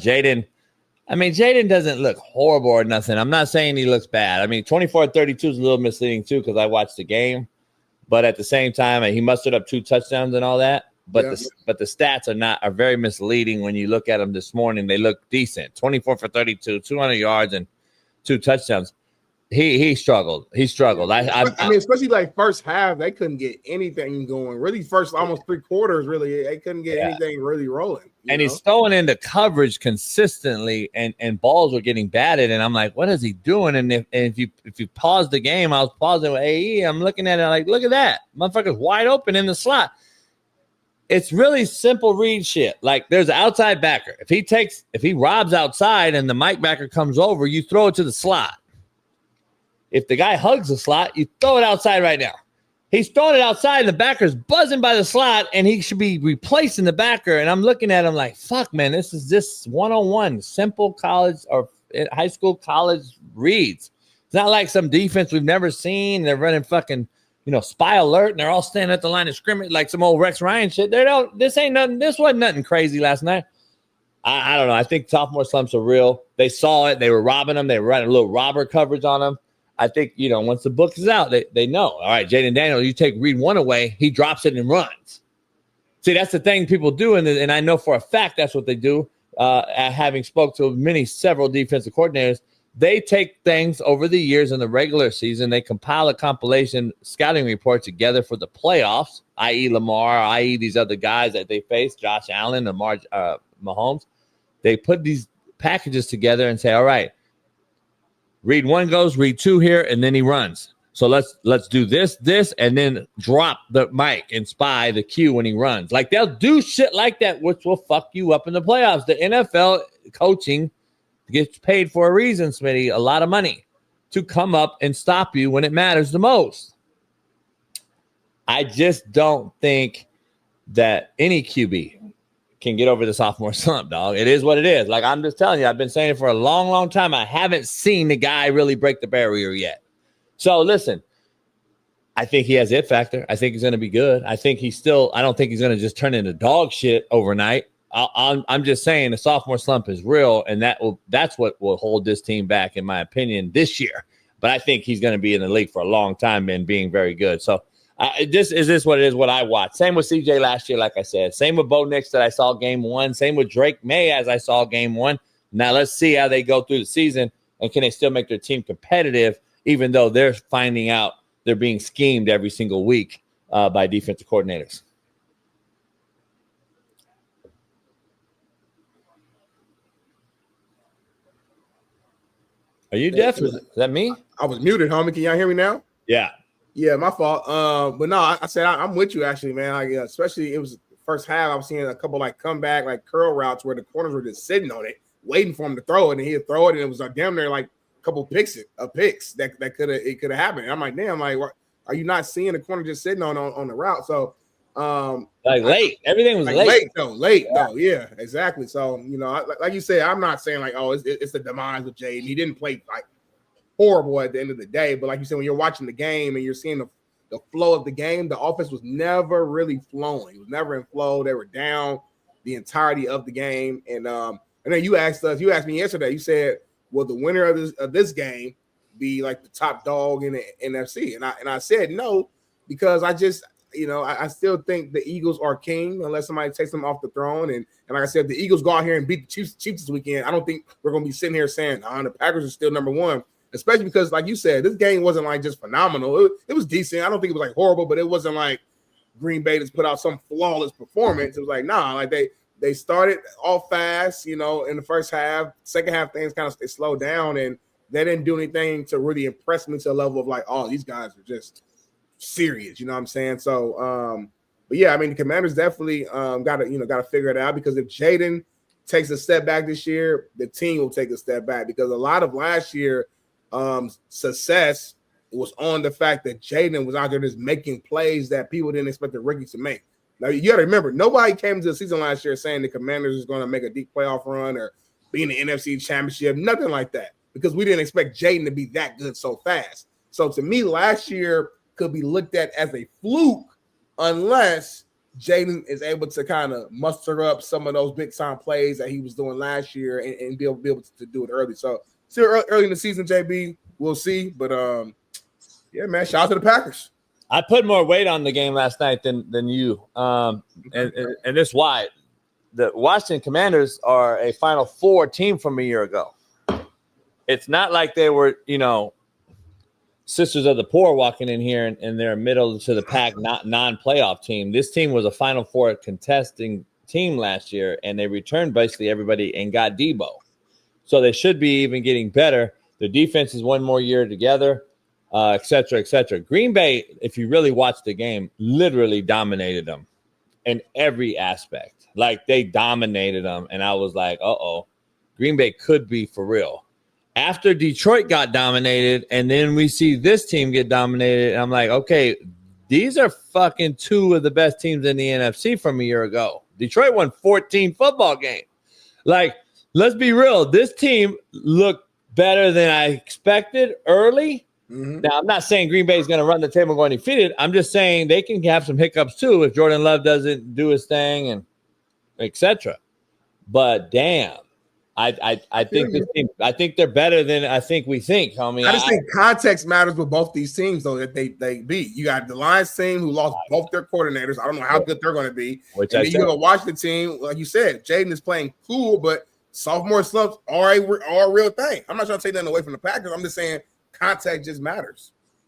Jayden. I mean, Jayden doesn't look horrible or nothing. I'm not saying he looks bad. I mean, 24-32 is a little misleading too because I watched the game. But at the same time, he mustered up 2 touchdowns and all that. But the stats are very misleading when you look at them this morning. They look decent. 24 for 32, 200 yards and 2 touchdowns. He struggled. He struggled. I mean, especially like first half, they couldn't get anything going. Really, first almost 3 quarters, really, they couldn't get anything really rolling. And he's throwing into coverage consistently, and balls were getting batted. And I'm like, what is he doing? And if you pause the game, I was pausing with AE. I'm looking at it like, look at that, motherfucker's wide open in the slot. It's really simple read shit. Like there's an outside backer. If he robs outside and the Mike backer comes over, you throw it to the slot. If the guy hugs the slot, you throw it outside right now. He's throwing it outside, and the backer's buzzing by the slot, and he should be replacing the backer. And I'm looking at him like, fuck, man, this is just 101, simple college or high school college reads. It's not like some defense we've never seen. They're running fucking, spy alert, and they're all standing at the line of scrimmage like some old Rex Ryan shit. This ain't nothing. This wasn't nothing crazy last night. I don't know. I think sophomore slumps are real. They saw it. They were robbing them. They were running a little robber coverage on them. I think, once the book is out, they know. All right, Jaden Daniel, you take read 1 away, he drops it and runs. See, that's the thing people do, and I know for a fact that's what they do. Having spoke to several defensive coordinators, they take things over the years in the regular season. They compile a compilation scouting report together for the playoffs, i.e. Lamar, i.e. these other guys that they face, Josh Allen, Lamar, Mahomes. They put these packages together and say, all right, read 1 goes, read 2 here, and then he runs. So let's do this, and then drop the mic and spy the cue when he runs. Like they'll do shit like that, which will fuck you up in the playoffs. The NFL coaching gets paid for a reason, Smitty, a lot of money to come up and stop you when it matters the most. I just don't think that any QB can get over the sophomore slump, dog. It is what it is. Like, I'm just telling you, I've been saying it for a long, long time. I haven't seen the guy really break the barrier yet. So, listen, I think he has it factor. I think he's going to be good. I don't think he's going to just turn into dog shit overnight. I'm just saying the sophomore slump is real, and that's what will hold this team back, in my opinion, this year. But I think he's going to be in the league for a long time and being very good. So, this what it is, what I watched. Same with CJ last year, like I said. Same with Bo Nix that I saw game 1. Same with Drake May as I saw game 1. Now let's see how they go through the season, and can they still make their team competitive, even though they're finding out they're being schemed every single week by defensive coordinators. Are you deaf? Is that me? I was muted, homie. Can y'all hear me now? Yeah. Yeah, my fault. But no, I said I'm with you actually, man. Like, especially it was the first half. I was seeing a couple like comeback, like curl routes where the corners were just sitting on it, waiting for him to throw it, and he'd throw it, and it was damn near like a couple picks that could have happened. And I'm like, damn, like, what, are you not seeing the corner just sitting on the route? So, late, everything was like late though, yeah, exactly. So like you said, I'm not saying like, oh, it's the demise of Jayden. He didn't play like horrible at the end of the day, but like you said, when you're watching the game and you're seeing the flow of the game, the offense was never really flowing. It was never in flow. They were down the entirety of the game. And then you asked me yesterday, you said, will the winner of this game be like the top dog in the NFC? And I said no, because I just, I still think the Eagles are king unless somebody takes them off the throne. And like I said, if the Eagles go out here and beat the Chiefs this weekend, I don't think we're going to be sitting here saying, the Packers are still number 1. Especially because, like you said, this game wasn't like just phenomenal. It was decent. I don't think it was like horrible, but it wasn't like Green Bay just put out some flawless performance. It was like, like they started all fast, in the first half. Second half, things kind of slowed down, and they didn't do anything to really impress me to a level of like, oh, these guys are just serious. You know what I'm saying? So, but yeah, I mean, the Commanders definitely got to figure it out, because if Jayden takes a step back this year, the team will take a step back, because a lot of last year success was on the fact that Jayden was out there just making plays that people didn't expect the rookies to make. Now, you got to remember, nobody came to the season last year saying the Commanders is going to make a deep playoff run or be in the NFC Championship, nothing like that, because we didn't expect Jayden to be that good so fast. So to me, last year could be looked at as a fluke unless Jayden is able to kind of muster up some of those big time plays that he was doing last year and be able to do it early. So still early in the season, JB, we'll see. But yeah, man, shout out to the Packers. I put more weight on the game last night than you. And this is why. The Washington Commanders are a Final Four team from a year ago. It's not like they were, sisters of the poor walking in here and they're middle to the pack, not non-playoff team. This team was a Final Four contesting team last year, and they returned basically everybody and got Debo. So they should be even getting better. Their defense is one more year together, et cetera, et cetera. Green Bay, if you really watch the game, literally dominated them in every aspect. Like, they dominated them, and I was like, uh-oh, Green Bay could be for real. After Detroit got dominated, and then we see this team get dominated, and I'm like, okay, these are fucking two of the best teams in the NFC from a year ago. Detroit won 14 football games. Like, let's be real. This team looked better than I expected early. Mm-hmm. Now, I'm not saying Green Bay is going to run the table and go undefeated. I'm just saying they can have some hiccups, too, if Jordan Love doesn't do his thing and etc. But damn, I think this team, I think they're better than I think we think, homie. I just think context matters with both these teams, though, that they beat. You got the Lions team who lost both their coordinators. I don't know how good they're going to be. And then you got a Washington team, like you said, Jayden is playing cool, but sophomore slumps are a real thing. I'm not trying to take nothing away from the Packers. I'm just saying context just matters.